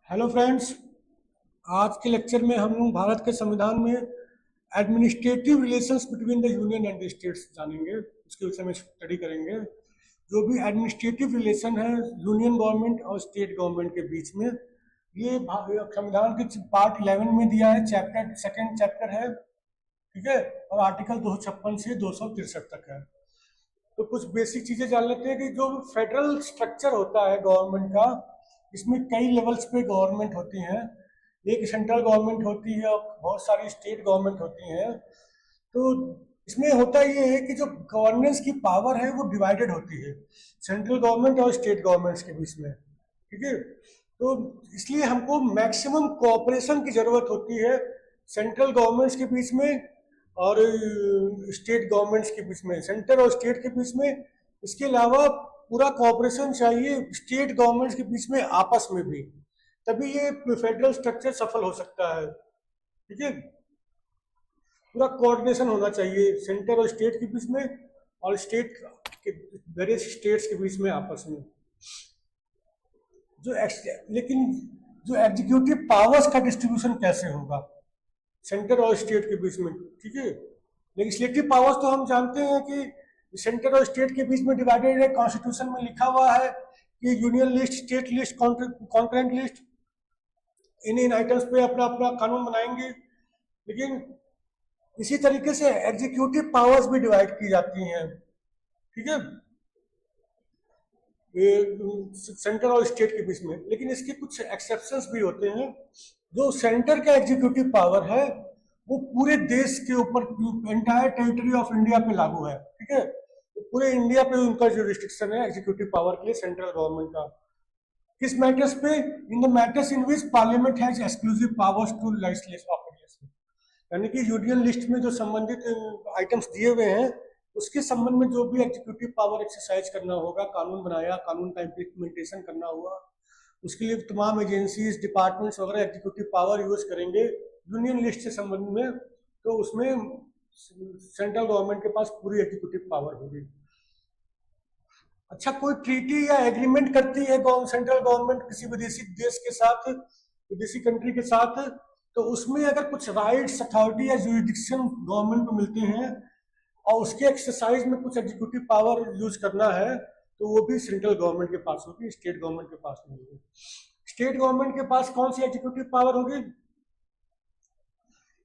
Hello friends. आज के lecture में हम लोग भारत के संविधान में administrative relations between the union and the states जानेंगे। उसके विषय में स्टडी करेंगे। जो भी एडमिनिस्ट्रेटिव रिलेशन है यूनियन गवर्नमेंट और स्टेट गवर्नमेंट के बीच में, ये संविधान के पार्ट 11 में दिया है। चैप्टर सेकेंड चैप्टर है, ठीक है। और आर्टिकल 256 से 263 तक है। तो कुछ बेसिक चीजें जान लेते हैं कि जो फेडरल स्ट्रक्चर होता है गवर्नमेंट का, इसमें कई लेवल्स पे गवर्नमेंट होती हैं। एक सेंट्रल गवर्नमेंट होती है और बहुत सारी स्टेट गवर्नमेंट होती हैं। तो इसमें होता ये है कि जो गवर्नेंस की पावर है वो डिवाइडेड होती है सेंट्रल गवर्नमेंट और स्टेट गवर्नमेंट्स के बीच में, ठीक है। तो इसलिए हमको मैक्सिमम कोऑपरेशन की जरूरत होती है सेंट्रल गवर्नमेंट्स के बीच में और स्टेट गवर्नमेंट्स के बीच में, सेंटर और स्टेट के बीच में। इसके अलावा पूरा कोऑपरेशन चाहिए स्टेट गवर्नमेंट्स के बीच में आपस में भी, तभी ये फेडरल स्ट्रक्चर सफल हो सकता है, ठीक है। पूरा कोऑर्डिनेशन होना चाहिए सेंटर और स्टेट के बीच में और स्टेट के वेरियस स्टेट्स के बीच में आपस में। लेकिन जो एग्जीक्यूटिव पावर्स का डिस्ट्रीब्यूशन कैसे होगा सेंटर और स्टेट के बीच में, ठीक है। लेजिस्लेटिव पावर्स तो हम जानते हैं कि सेंटर और स्टेट के बीच में डिवाइडेड है। कॉन्स्टिट्यूशन में लिखा हुआ है कि union list, state list, concurrent list, इन आइटम्स पे अपना अपना कानून बनाएंगे। लेकिन इसी तरीके से एग्जीक्यूटिव पावर्स भी डिवाइड की जाती हैं, ठीक है, सेंटर और स्टेट के बीच में। लेकिन इसके कुछ एक्सेप्शंस भी होते हैं। जो सेंटर का एग्जीक्यूटिव पावर है वो पूरे देश के ऊपर, एंटायर टेरिटरी ऑफ इंडिया पे लागू है, ठीक है। तो पूरे इंडिया पे उनका जो रिस्ट्रिक्शन है एग्जीक्यूटिव पावर के लिए सेंट्रल गवर्नमेंट का। किस मैटर्स पे? In the matters in which parliament has exclusive powers to legislate ordinance. यानी कि यूनियन लिस्ट में जो संबंधित आइटम्स दिए हुए हैं उसके संबंध में जो भी एग्जीक्यूटिव पावर एक्सरसाइज करना होगा, कानून बनाया, कानून का इम्प्लीमेंटेशन करना हुआ, उसके लिए तमाम एजेंसीज, डिपार्टमेंट्स वगैरह एग्जीक्यूटिव पावर यूज करेंगे यूनियन लिस्ट से संबंध में। तो उसमें सेंट्रल गवर्नमेंट के पास पूरी एग्जीक्यूटिव पावर होगी। अच्छा, कोई ट्रीटी या एग्रीमेंट करती है सेंट्रल गवर्नमेंट किसी विदेशी देश के साथ, विदेशी कंट्री के साथ, तो उसमें अगर कुछ राइट्स, अथॉरिटी या जुरिडिक्शन गवर्नमेंट को मिलते हैं और उसके एक्सरसाइज में कुछ एग्जीक्यूटिव पावर यूज करना है तो वो भी सेंट्रल गवर्नमेंट के पास होगी, स्टेट गवर्नमेंट के पास नहीं होगी। स्टेट गवर्नमेंट के पास कौन सी एग्जीक्यूटिव पावर होगी?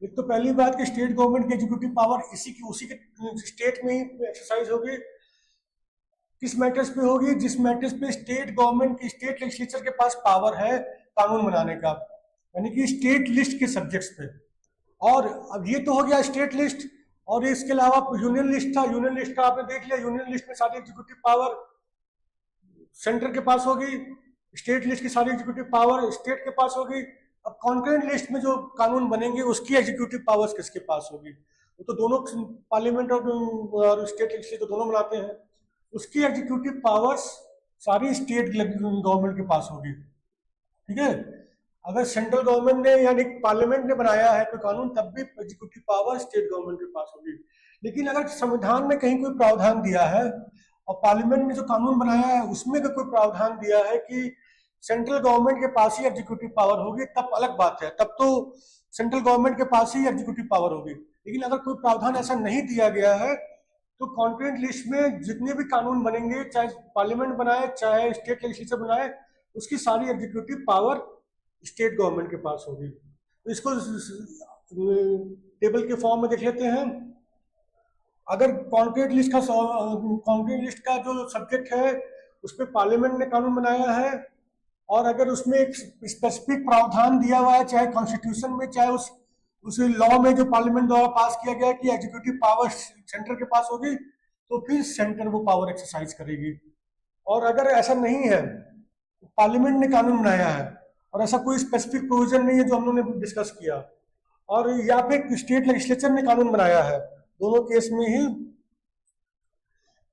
एक तो पहली बात कि स्टेट गवर्नमेंट की एग्जीक्यूटिव पावर उसी के स्टेट में ही एक्सरसाइज होगी। किस मैटर्स पे होगी? जिस मैटर्स पे स्टेट गवर्नमेंट की, स्टेट लेजिस्लेचर के पास पावर है कानून बनाने का, यानी कि स्टेट लिस्ट के सब्जेक्ट्स पे। और अब ये तो हो गया स्टेट लिस्ट, और इसके अलावा यूनियन लिस्ट था। यूनियन लिस्ट का आपने देख लिया, यूनियन लिस्ट में सारी एग्जीक्यूटिव पावर सेंटर के पास होगी, स्टेट लिस्ट की सारी एग्जीक्यूटिव पावर स्टेट के पास होगी। अब कॉन्करेंट लिस्ट में जो कानून बनेंगे उसकी एग्जीक्यूटिव पावर्स किसके पास होगी? वो तो दोनों, पार्लियामेंट और स्टेट लेजिस्लेचर तो दोनों बनाते हैं। उसकी एग्जीक्यूटिव पावर्स सारी स्टेट गवर्नमेंट के पास होगी, ठीक है। अगर सेंट्रल गवर्नमेंट ने यानी पार्लियामेंट ने बनाया है कोई कानून, तब भी एग्जीक्यूटिव पावर स्टेट गवर्नमेंट के पास होगी। लेकिन अगर संविधान में कहीं कोई प्रावधान दिया है और पार्लियामेंट ने जो कानून बनाया है उसमें भी कोई प्रावधान दिया है कि सेंट्रल गवर्नमेंट के पास ही एग्जीक्यूटिव पावर होगी, तब अलग बात है, तब तो सेंट्रल गवर्नमेंट के पास ही एग्जीक्यूटिव पावर होगी। लेकिन अगर कोई प्रावधान ऐसा नहीं दिया गया है तो कॉन्करेंट लिस्ट में जितने भी कानून बनेंगे, चाहे पार्लियामेंट बनाए चाहे स्टेट लेजिस्लेचर बनाए, उसकी सारी एग्जीक्यूटिव पावर स्टेट गवर्नमेंट के पास होगी। तो इसको टेबल के फॉर्म में देख लेते हैं। अगर कॉन्करेंट लिस्ट का जो सब्जेक्ट है उस पर पार्लियामेंट ने कानून बनाया है और अगर उसमें एक स्पेसिफिक प्रावधान दिया हुआ है, चाहे कॉन्स्टिट्यूशन में चाहे उस लॉ में जो पार्लियामेंट द्वारा पास किया गया कि एग्जीक्यूटिव पावर सेंटर के पास होगी, तो फिर सेंटर वो पावर एक्सरसाइज करेगी। और अगर ऐसा नहीं है, पार्लियामेंट ने कानून बनाया है और ऐसा कोई स्पेसिफिक प्रोविजन नहीं है जो हम लोगों ने डिस्कस किया, और या फिर स्टेट लेजिस्लेचर ने कानून बनाया है, दोनों केस में ही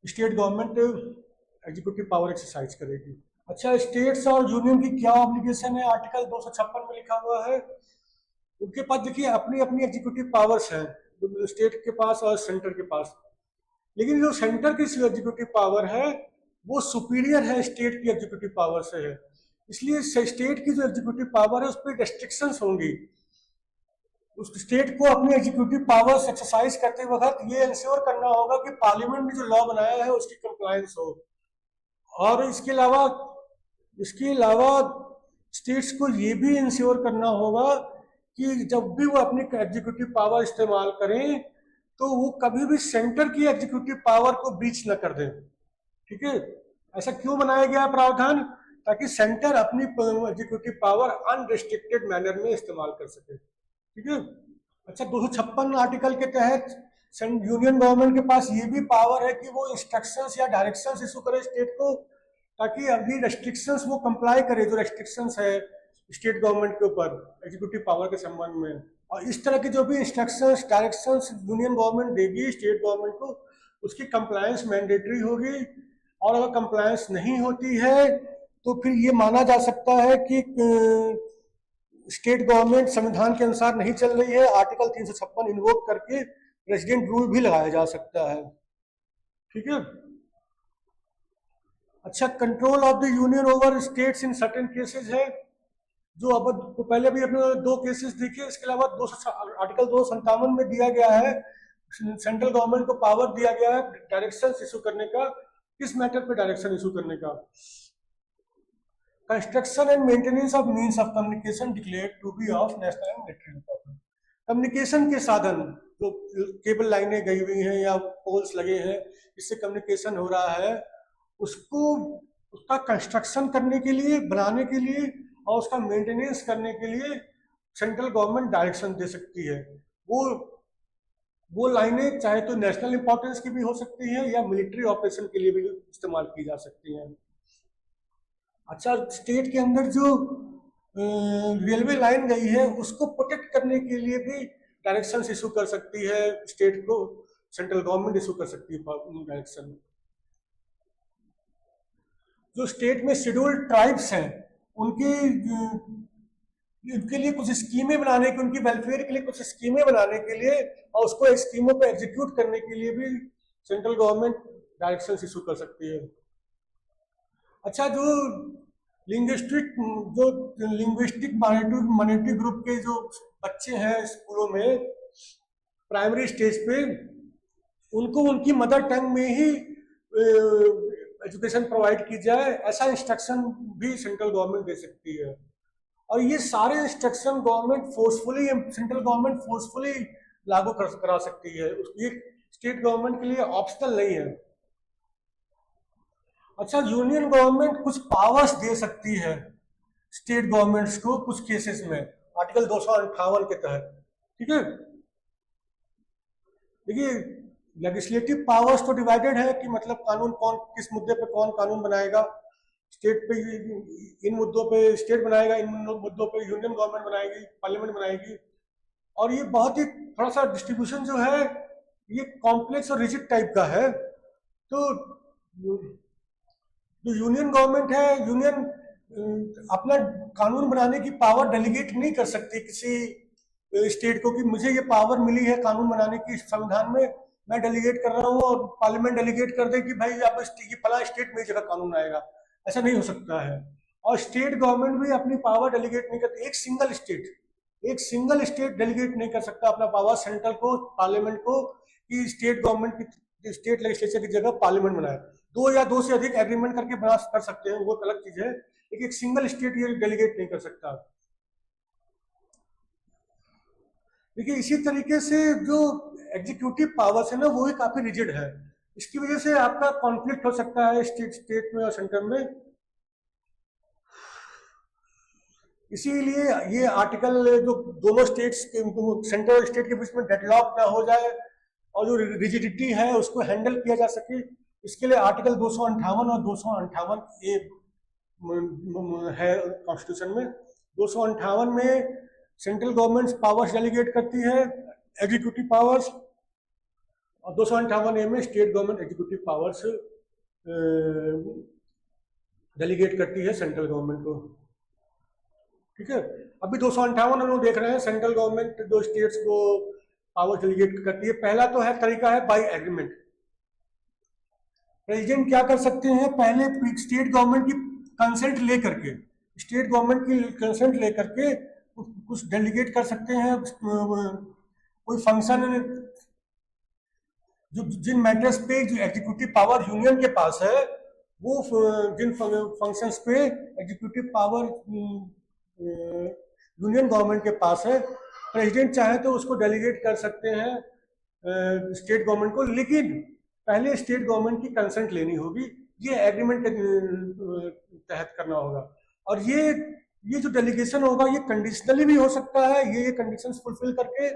state government executive power exercise करेगी। अच्छा, स्टेट्स और यूनियन की क्या ऑब्लिगेशन है? आर्टिकल 256 में लिखा हुआ है। उनके पास देखिए अपनी अपनी एग्जीक्यूटिव पावर्स हैं, स्टेट के पास और सेंटर के पास। लेकिन जो सेंटर की एग्जीक्यूटिव पावर है वो सुपीरियर है स्टेट की एग्जीक्यूटिव पावर से है। इसलिए स्टेट की जो एग्जीक्यूटिव पावर है उस पर रेस्ट्रिक्शंस होंगी। उस स्टेट को अपनी एग्जीक्यूटिव पावर्स एक्सरसाइज करते वक्त ये इंश्योर करना होगा कि पार्लियामेंट ने जो लॉ बनाया है उसकी कंप्लायंस हो। और इसके अलावा स्टेट्स को ये भी इंश्योर करना होगा कि जब भी वो अपनी एग्जीक्यूटिव पावर इस्तेमाल करें तो वो कभी भी सेंटर की एग्जीक्यूटिव पावर को ब्रीच न कर दें। ठीक है, ऐसा क्यों बनाया गया प्रावधान? ताकि सेंटर अपनी एग्जीक्यूटिव पावर अनरिस्ट्रिक्टेड मैनर में इस्तेमाल कर सके। ठीक है। अच्छा, 256 आर्टिकल के तहत यूनियन गवर्नमेंट के पास ये भी पावर है कि वो इंस्ट्रक्शंस या डायरेक्शंस इशू करे स्टेट को, ताकि अभी रेस्ट्रिक्शंस वो कंप्लाई करे, जो रेस्ट्रिक्शंस है स्टेट गवर्नमेंट के ऊपर एग्जीक्यूटिव पावर के संबंध में। और इस तरह की जो भी इंस्ट्रक्शंस डायरेक्शंस यूनियन गवर्नमेंट देगी स्टेट गवर्नमेंट को, उसकी कंप्लायंस मैंडेटरी होगी। और अगर कंप्लायंस नहीं होती है तो फिर ये माना जा सकता है कि स्टेट गवर्नमेंट संविधान के अनुसार नहीं चल रही है। आर्टिकल 356 इन्वोक करके रेजिडेंट रूल भी लगाया जा सकता है। ठीक है। अच्छा, control of the union over states in certain cases है, जो अब तो पहले भी अपने 2 केसेस देखे। इसके अलावा आर्टिकल 257 में दिया गया है, सेंट्रल गवर्नमेंट को पावर दिया गया है डायरेक्शन इशू करने का। किस मैटर पे डायरेक्शन इशू करने का? Construction and maintenance of means of communication declared to be of national and military importance. Communication के साधन, जो केबल लाइनें गई हुई हैं या पोल्स लगे हैं, इससे कम्युनिकेशन हो रहा है, उसका कंस्ट्रक्शन करने के लिए, बनाने के लिए और उसका मेंटेनेंस करने के लिए सेंट्रल गवर्नमेंट डायरेक्शन दे सकती है। वो लाइनें चाहे तो नेशनल इंपॉर्टेंस की भी हो सकती हैं या मिलिट्री ऑपरेशन के लिए भी इस्तेमाल की जा सकती हैं। अच्छा, स्टेट के अंदर जो रेलवे लाइन गई है उसको प्रोटेक्ट करने के लिए भी डायरेक्शन इशू कर सकती है स्टेट को, सेंट्रल गवर्नमेंट इशू कर सकती है डायरेक्शन। जो स्टेट में शेड्यूल्ड ट्राइब्स हैं उनके लिए कुछ स्कीमें बनाने की, उनकी वेलफेयर के लिए कुछ स्कीमें बनाने के लिए और उसको स्कीमों पे एग्जीक्यूट करने के लिए भी सेंट्रल गवर्नमेंट डायरेक्शन इशू कर सकती है। अच्छा, जो लिंग्विस्टिक माइनॉरिटी ग्रुप के जो बच्चे हैं स्कूलों में प्राइमरी स्टेज पे, उनको उनकी मदर टंग में ही एजुकेशन प्रोवाइड की जाए, ऐसा इंस्ट्रक्शन भी सेंट्रल गवर्नमेंट दे सकती है। और ये सारे इंस्ट्रक्शन सेंट्रल गवर्नमेंट फोर्सफुली लागू करा सकती है, ये स्टेट गवर्नमेंट के लिए ऑप्शनल नहीं है। अच्छा, यूनियन गवर्नमेंट कुछ पावर्स दे सकती है स्टेट गवर्नमेंट्स को कुछ केसेस में, आर्टिकल 258 के तहत। ठीक है। देखिए, लेजिस्लेटिव पावर्स तो डिवाइडेड है कि मतलब कानून कौन, किस मुद्दे पे कौन कानून बनाएगा। स्टेट पे इन मुद्दों पे स्टेट बनाएगा, इन मुद्दों पे यूनियन गवर्नमेंट बनाएगी, पार्लियामेंट बनाएगी। और ये बहुत ही थोड़ा सा डिस्ट्रीब्यूशन जो है ये कॉम्प्लेक्स और रिजिड टाइप का है। तो जो यूनियन गवर्नमेंट है, यूनियन अपना कानून बनाने की पावर डेलीगेट नहीं कर सकती किसी स्टेट को कि मुझे ये पावर मिली है कानून बनाने की संविधान में, मैं डेलीगेट कर रहा हूँ, और पार्लियामेंट डेलीगेट कर दे कि भाई आप फला स्टेट में जगह कानून आएगा। ऐसा नहीं हो सकता है। और स्टेट गवर्नमेंट भी अपनी पावर डेलीगेट नहीं करती। एक सिंगल स्टेट डेलीगेट नहीं कर सकता अपना पावर सेंट्रल को, पार्लियामेंट को, कि स्टेट गवर्नमेंट की, स्टेट लेजिस्लेचर की जगह पार्लियामेंट बनाए। 2 या 2 से अधिक एग्रीमेंट करके बना कर सकते हैं, वो अलग चीज है, लेकिन एक सिंगल स्टेट ये डेलीगेट नहीं कर सकता। देखिए, इसी तरीके से जो एग्जीक्यूटिव पावर्स है ना, वो भी काफी रिजिड है। इसकी वजह से आपका कॉन्फ्लिक्ट हो सकता है स्टेट में और सेंटर में। इसीलिए ये आर्टिकल जो दोनों स्टेट्स के, सेंटर और स्टेट के बीच में डेडलॉक ना हो जाए और जो रिजिडिटी है उसको हैंडल किया जा सके, इसके लिए आर्टिकल 258 और 258A है कॉन्स्टिट्यूशन में। 258 में सेंट्रल गवर्नमेंट पावर्स डेलीगेट करती है, एग्जीक्यूटिव पावर्स, और 258A में state government executive powers delegate करती है सेंट्रल गवर्नमेंट को। ठीक है। अभी 258 हम लोग देख रहे हैं, सेंट्रल गवर्नमेंट जो स्टेट्स को पावर्स डेलीगेट करती है। पहला तो है तरीका है बाय एग्रीमेंट। प्रेसिडेंट क्या कर सकते हैं, पहले स्टेट गवर्नमेंट की कंसेंट लेकर के स्टेट गवर्नमेंट की कंसेंट लेकर के कुछ डेलीगेट कर सकते हैं, कोई फंक्शन, जो जिन मैटर्स पे जो एग्जीक्यूटिव पावर यूनियन के पास है, वो जिन फंक्शंस पे एग्जीक्यूटिव पावर यूनियन गवर्नमेंट के पास है, प्रेसिडेंट चाहे तो उसको डेलीगेट कर सकते हैं स्टेट गवर्नमेंट को, लेकिन पहले स्टेट गवर्नमेंट की कंसेंट लेनी होगी, ये एग्रीमेंट के तहत करना होगा। और ये जो डेलीगेशन होगा ये कंडीशनली भी हो सकता है, ये कंडीशंस फुलफिल करके,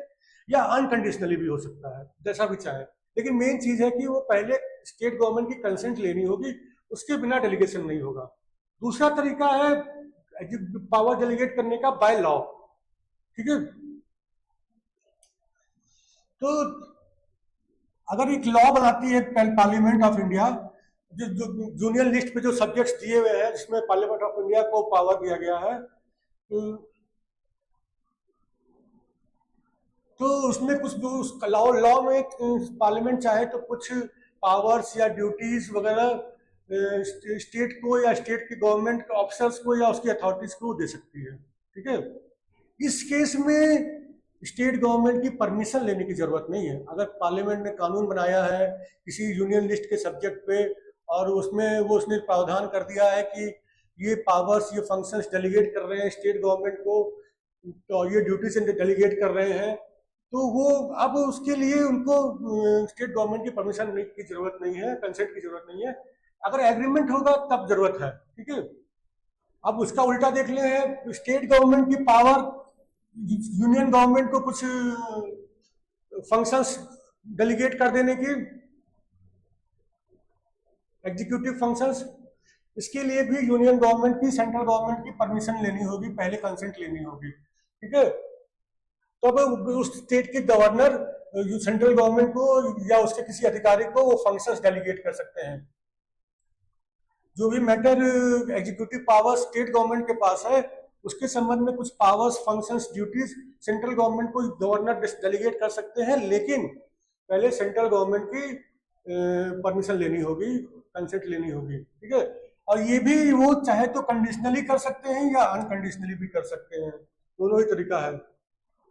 या अनकंडीशनली भी हो सकता है, जैसा भी चाहे। लेकिन मेन चीज है कि वो पहले स्टेट गवर्नमेंट की कंसेंट लेनी होगी, उसके बिना डेलीगेशन नहीं होगा। दूसरा तरीका है पावर डेलीगेट करने का बाय लॉ, ठीक है। तो अगर एक लॉ बनाती है पार्लियामेंट ऑफ इंडिया, जो जूनियर लिस्ट पे जो सब्जेक्ट्स दिए हुए हैं, जिसमें पार्लियामेंट ऑफ इंडिया को पावर दिया गया है, तो उसमें कुछ जो लॉ में पार्लियामेंट चाहे तो कुछ पावर्स या ड्यूटीज वगैरह स्टेट को या स्टेट की गवर्नमेंट ऑफिसर्स को या उसकी अथॉरिटीज को दे सकती है, ठीक है। इस केस में स्टेट गवर्नमेंट की परमिशन लेने की जरूरत नहीं है। अगर पार्लियामेंट ने कानून बनाया है किसी यूनियन लिस्ट के सब्जेक्ट पे, और उसने प्रावधान कर दिया है कि ये पावर्स, ये फंक्शंस डेलीगेट कर रहे हैं स्टेट गवर्नमेंट को, तो ये ड्यूटीज डेलीगेट कर रहे हैं, तो वो अब उसके लिए उनको स्टेट गवर्नमेंट की परमिशन की जरूरत नहीं है, कंसेंट की जरूरत नहीं है। अगर एग्रीमेंट होगा तब जरूरत है, ठीक है। अब उसका उल्टा देख ले, स्टेट गवर्नमेंट की पावर यूनियन गवर्नमेंट को कुछ फंक्शंस डेलीगेट कर देने की, एग्जीक्यूटिव फंक्शंस, इसके लिए भी यूनियन गवर्नमेंट की, सेंट्रल गवर्नमेंट की परमिशन लेनी होगी, पहले कंसेंट लेनी होगी, ठीक है। तो अब उस स्टेट के गवर्नर सेंट्रल गवर्नमेंट को या उसके किसी अधिकारी को वो फंक्शंस डेलीगेट कर सकते हैं। जो भी matter executive power state government के पास है, उसके संबंध में कुछ powers, functions, duties central government को गवर्नर डेलीगेट कर सकते हैं, लेकिन पहले सेंट्रल गवर्नमेंट की परमिशन लेनी होगी, कंसेंट लेनी होगी, ठीक है। और ये भी वो चाहे तो कंडीशनली कर सकते हैं या अनकंडीशनली भी कर सकते हैं, दोनों ही तरीका है।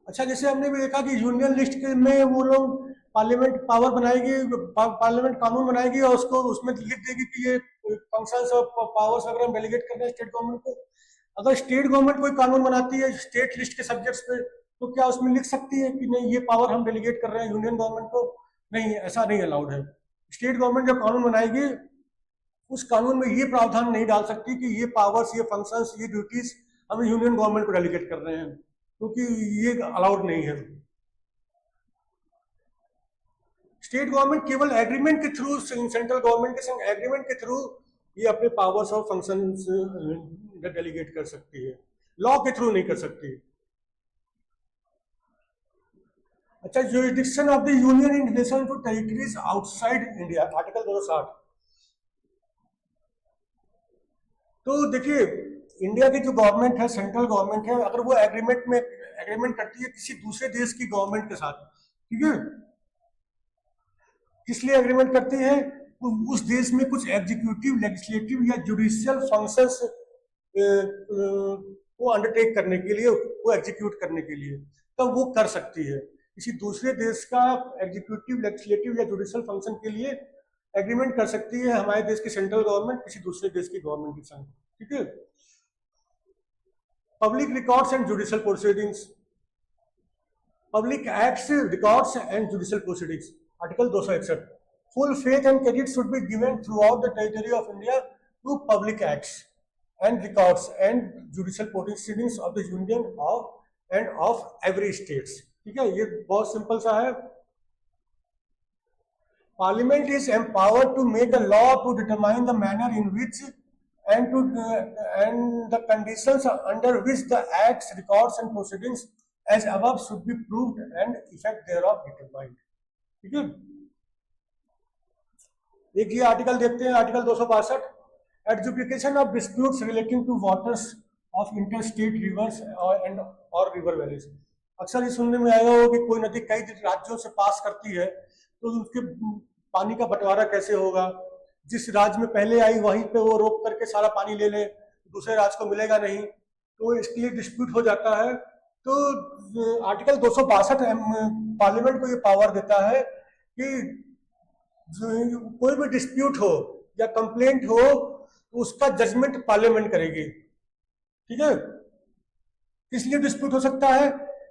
अच्छा, जैसे हमने भी देखा कि यूनियन लिस्ट में वो लोग पार्लियामेंट पावर बनाएगी, पार्लियामेंट कानून बनाएगी और उसको उसमें लिख देगी कि ये फंक्शंस और पावर्स अगर हम डेलीगेट कर रहे हैं स्टेट गवर्नमेंट को। अगर स्टेट गवर्नमेंट कोई कानून बनाती है स्टेट लिस्ट के सब्जेक्ट्स पे, तो क्या उसमें लिख सकती है कि नहीं ये पावर हम डेलीगेट कर रहे हैं यूनियन गवर्नमेंट को? नहीं, ऐसा नहीं अलाउड है। स्टेट गवर्नमेंट जब कानून बनाएगी उस कानून में ये प्रावधान नहीं डाल सकती कि ये पावर्स, ये फंक्शंस, ये ड्यूटीज हम यूनियन गवर्नमेंट को डेलीगेट कर रहे हैं, क्योंकि ये अलाउड नहीं है। स्टेट गवर्नमेंट केवल एग्रीमेंट के थ्रू, सेंट्रल गवर्नमेंट के संग एग्रीमेंट के थ्रू ये अपने पावर्स और फंक्शंस डेलीगेट कर सकती है, लॉ के थ्रू नहीं कर सकती। अच्छा, jurisdiction of the union in relation to territories outside India, article 260। तो देखिए, इंडिया की जो गवर्नमेंट है, सेंट्रल गवर्नमेंट है, अगर वो एग्रीमेंट करती है किसी दूसरे देश की गवर्नमेंट के साथ, ठीक है, किस लिए एग्रीमेंट करती है? उस देश में कुछ एग्जीक्यूटिव, लेजिस्लेटिव या जुडिशियल फंक्शंस को अंडरटेक करने के लिए, वो एग्जीक्यूट करने के लिए, तब वो कर सकती है। किसी दूसरे देश का एग्जीक्यूटिव, लेजिस्लेटिव या जुडिशियल फंक्शन के लिए एग्रीमेंट कर सकती है हमारे देश की सेंट्रल गवर्नमेंट किसी दूसरे देश की गवर्नमेंट के साथ, ठीक है। Public records and judicial proceedings, public acts, records and judicial proceedings, article 261। Full faith and credit should be given throughout the territory of India to public acts and records and judicial proceedings of the union and of every states, ठीक है। ये बहुत simple सा है। Parliament is empowered to make a law to determine the manner in which and the conditions under which the acts, records and proceedings as above should be proved and effect thereof determined, ठीक है। एक ये article देखते हैं, article 262, adjudication of disputes relating to waters of inter state rivers and और river valleys. अक्सर ये सुनने में आया हो कि कोई नदी कई राज्यों से पास करती है, तो उसके पानी का बंटवारा कैसे होगा? जिस राज्य में पहले आई वहीं पे वो रोक करके सारा पानी ले ले, दूसरे राज्य को मिलेगा नहीं, तो इसके लिए डिस्प्यूट हो जाता है। तो आर्टिकल 262 पार्लियामेंट को ये पावर देता है कि कोई भी डिस्प्यूट हो या कंप्लेंट हो तो उसका जजमेंट पार्लियामेंट करेगी। ठीक है, किस लिए डिस्प्यूट हो सकता है?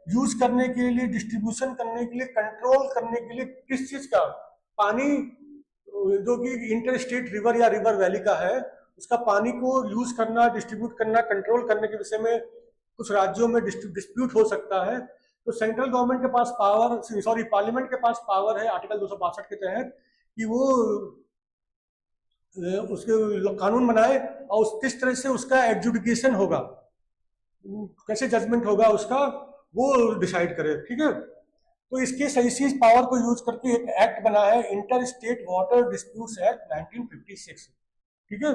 यूज करने के लिए, डिस्ट्रीब्यूशन करने के लिए, कंट्रोल करने के लिए। किस चीज का? पानी जो कि इंटर स्टेट रिवर या रिवर वैली का है, उसका पानी को यूज करना, डिस्ट्रीब्यूट करना, कंट्रोल करने के विषय में कुछ राज्यों में डिस्प्यूट हो सकता है। तो सेंट्रल गवर्नमेंट के पास पावर, सॉरी पार्लियामेंट के पास पावर है आर्टिकल 262 के तहत कि वो उसके कानून बनाए और किस तरह से उसका एडजुडिकेशन होगा, कैसे जजमेंट होगा उसका, वो डिसाइड करे। ठीक है, तो इसके इसी पावर को यूज करके एक एक्ट बना है, inter state water disputes act 1956। ठीक है,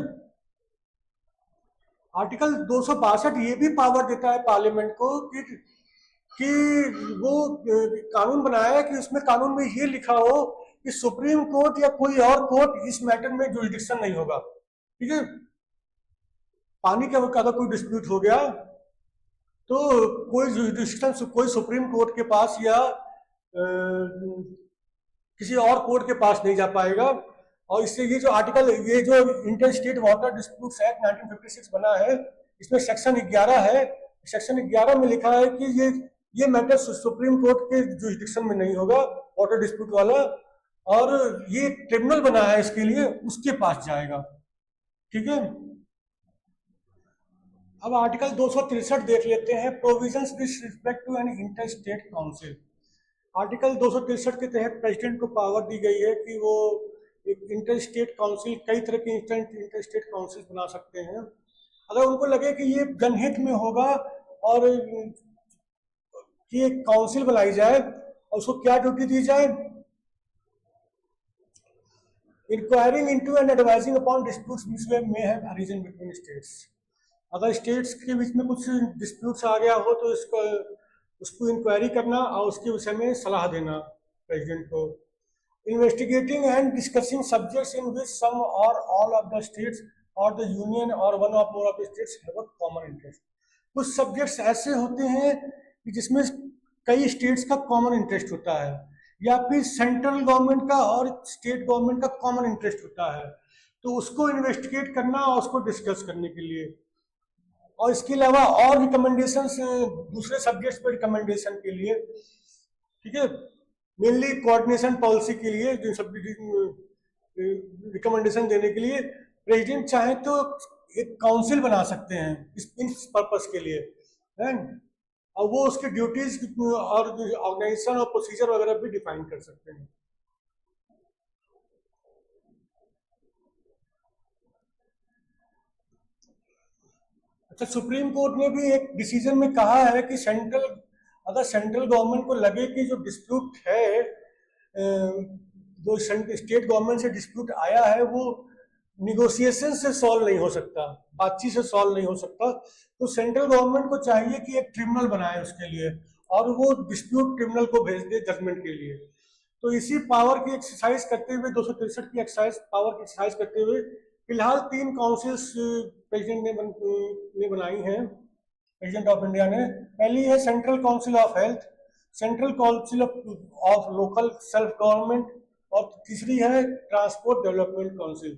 आर्टिकल 262 ये भी पावर देता है पार्लियामेंट को कि वो कानून बनाया है कि उसमें कानून में ये लिखा हो कि सुप्रीम कोर्ट या कोई और कोर्ट इस मैटर में जुरिडिक्शन नहीं होगा। ठीक है, पानी का अगर कोई डिस्प्यूट हो गया तो कोई जुरिडिक्शन कोई सुप्रीम कोर्ट के पास या किसी और कोर्ट के पास नहीं जा पाएगा। और इससे ये जो आर्टिकल, ये जो inter state water disputes act 1956 बना है, इसमें सेक्शन 11 है। सेक्शन 11 में लिखा है कि ये मैटर सुप्रीम कोर्ट के जुरिडिक्शन में नहीं होगा, वाटर डिस्प्यूट वाला, और ये ट्रिब्यूनल बना है इसके लिए, उसके पास जाएगा। ठीक है, अब आर्टिकल 263 देख लेते हैं, provisions with respect to an inter state council. Article 263 के तहत प्रेसिडेंट को पावर दी गई है कि वो एक इंटर स्टेट काउंसिल, कई तरह के इंटर स्टेट काउंसिल बना सकते हैं। अगर उनको लगे कि ये जनहित में होगा और कि एक काउंसिल बनाई जाए, और उसको क्या ड्यूटी दी जाए? Inquiring into and advising upon disputes which may have arisen between states. अगर स्टेट्स के बीच में कुछ डिस्प्यूट्स आ गया हो तो उसको इंक्वायरी करना और उसके विषय में सलाह देना प्रेसिडेंट को। Investigating and discussing subjects in which some or all of the states or the union or one or more of the states have a common interest. कुछ सब्जेक्ट्स ऐसे होते हैं कि जिसमें कई स्टेट्स का कॉमन इंटरेस्ट होता है, या फिर सेंट्रल गवर्नमेंट का और स्टेट गवर्नमेंट का कॉमन इंटरेस्ट होता है, तो उसको इन्वेस्टिगेट करना और उसको डिस्कस करने के लिए। और इसके अलावा और रिकमेंडेशंस दूसरे सब्जेक्ट्स पर रिकमेंडेशन के लिए। ठीक है, मेनली कोऑर्डिनेशन पॉलिसी के लिए, जो सब रिकमेंडेशन देने के लिए प्रेसिडेंट चाहे तो एक काउंसिल बना सकते हैं इस पर्पस के लिए, है, और वो उसकी ड्यूटीज और ऑर्गेनाइजेशन और प्रोसीजर वगैरह भी डिफाइन कर सकते हैं। अच्छा, सुप्रीम कोर्ट ने भी एक डिसीजन में कहा है कि अगर सेंट्रल गवर्नमेंट को लगे कि जो डिस्प्यूट है, जो स्टेट गवर्नमेंट से डिस्प्यूट आया है, वो निगोशिएशन से सॉल्व नहीं हो सकता, बातचीत से सॉल्व नहीं हो सकता, तो सेंट्रल गवर्नमेंट को चाहिए कि एक ट्रिब्यूनल बनाए उसके लिए और वो डिस्प्यूट ट्रिब्यूनल को भेज दे जजमेंट के लिए। तो इसी पावर की एक्सरसाइज करते हुए, 263 की पावर की एक्सरसाइज करते हुए, फिलहाल 3 काउंसिल्स प्रेसिडेंट ने बनाई हैं, प्रेसिडेंट ऑफ इंडिया ने। पहली है central council of health, central council of local self government, और तीसरी है ट्रांसपोर्ट डेवलपमेंट काउंसिल।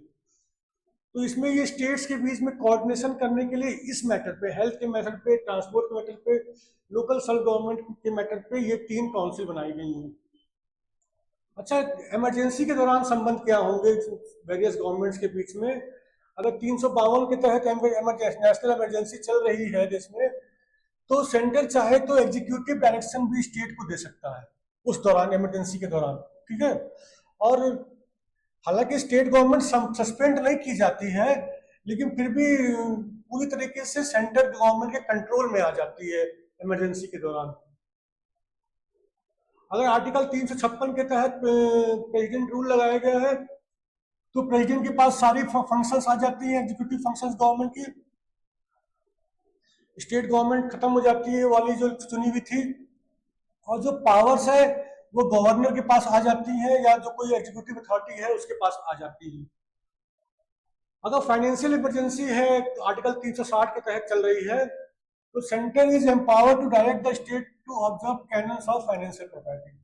तो इसमें ये स्टेट्स के बीच में कोऑर्डिनेशन करने के लिए इस मैटर पे, हेल्थ के मैटर पे, ट्रांसपोर्ट के मैटर पे, लोकल सेल्फ गवर्नमेंट के मैटर पे ये 3 काउंसिल बनाई गई हैं। अच्छा, इमरजेंसी के दौरान संबंध क्या होंगे वेरियस गवर्नमेंट्स के बीच में? अगर 352 के तहत नेशनल इमरजेंसी चल रही है देश में, तो सेंटर चाहे तो एग्जीक्यूटिव डायरेक्शन भी स्टेट को दे सकता है उस दौरान, इमरजेंसी के दौरान। ठीक है, और हालांकि स्टेट गवर्नमेंट सस्पेंड नहीं की जाती है, लेकिन फिर भी पूरी तरीके से सेंट्रल गवर्नमेंट के कंट्रोल में आ जाती है इमरजेंसी के दौरान। अगर आर्टिकल 356 के तहत प्रेसिडेंट रूल लगाया गया है, तो प्रेसिडेंट के पास सारी फंक्शंस आ जाती हैं, एग्जीक्यूटिव फंक्शंस गवर्नमेंट की। स्टेट गवर्नमेंट खत्म हो जाती है वाली जो चुनी हुई थी, और जो पावर्स है वो गवर्नर के पास आ जाती है, या जो कोई एग्जीक्यूटिव अथॉरिटी है उसके पास आ जाती है। अगर फाइनेंशियल इमरजेंसी है तो आर्टिकल 360 के तहत चल रही है, तो centre is empowered to direct the state to observe canons of financial property.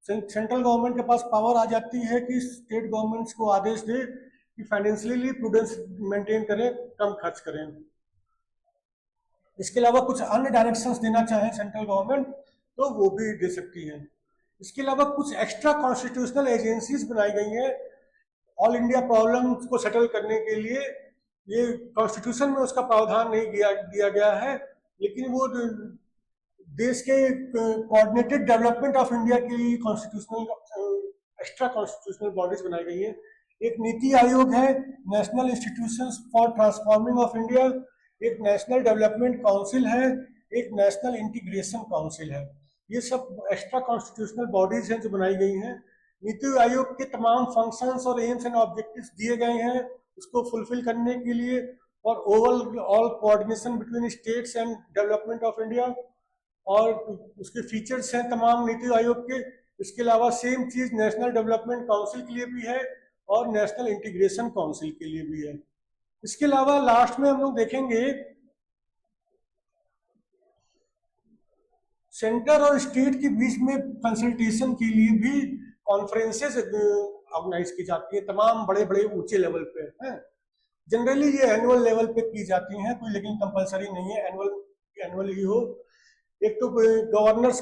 Central government के पास पावर आ जाती है कि स्टेट गवर्नमेंट्स को आदेश दे कि फाइनेंशियली प्रूडेंस मेंटेन करें, कम खर्च करें। इसके अलावा कुछ अन्य डायरेक्शंस देना चाहे सेंट्रल गवर्नमेंट तो वो भी दे सकती है। इसके अलावा कुछ एक्स्ट्रा कॉन्स्टिट्यूशनल एजेंसीज बनाई गई हैं ऑल इंडिया प्रॉब्लम्स को सेटल करने के लिए। ये कॉन्स्टिट्यूशन में उसका प्रावधान नहीं दिया गया है, लेकिन वो देश के कोऑर्डिनेटेड डेवलपमेंट ऑफ इंडिया के लिए कॉन्स्टिट्यूशनल एक्स्ट्रा कॉन्स्टिट्यूशनल बॉडीज बनाई गई है। एक नीति आयोग है, national institutions for transforming of India, एक नेशनल डेवलपमेंट काउंसिल है, एक नेशनल इंटीग्रेशन काउंसिल है। ये सब एक्स्ट्रा कॉन्स्टिट्यूशनल बॉडीज हैं जो बनाई गई हैं। नीति आयोग के तमाम फंक्शंस और एम्स एंड ऑब्जेक्टिव्स दिए गए हैं उसको फुलफिल करने के लिए, और overall coordination between states and development of India, और उसके फीचर्स हैं तमाम नीति आयोग के। इसके अलावा सेम चीज नेशनल डेवलपमेंट काउंसिल के लिए भी है और नेशनल इंटीग्रेशन काउंसिल के लिए भी है। इसके अलावा लास्ट में हम लोग देखेंगे सेंटर और स्टेट के बीच में कंसल्टेशन के लिए भी कॉन्फ्रेंसेस ऑर्गेनाइज की जाती है तमाम बड़े बड़े ऊंचे लेवल पे है। जनरली ये एनुअल लेवल पे की जाती हैं, कोई लेकिन कंपलसरी नहीं है एनुअल ही हो। एक तो गवर्नर्स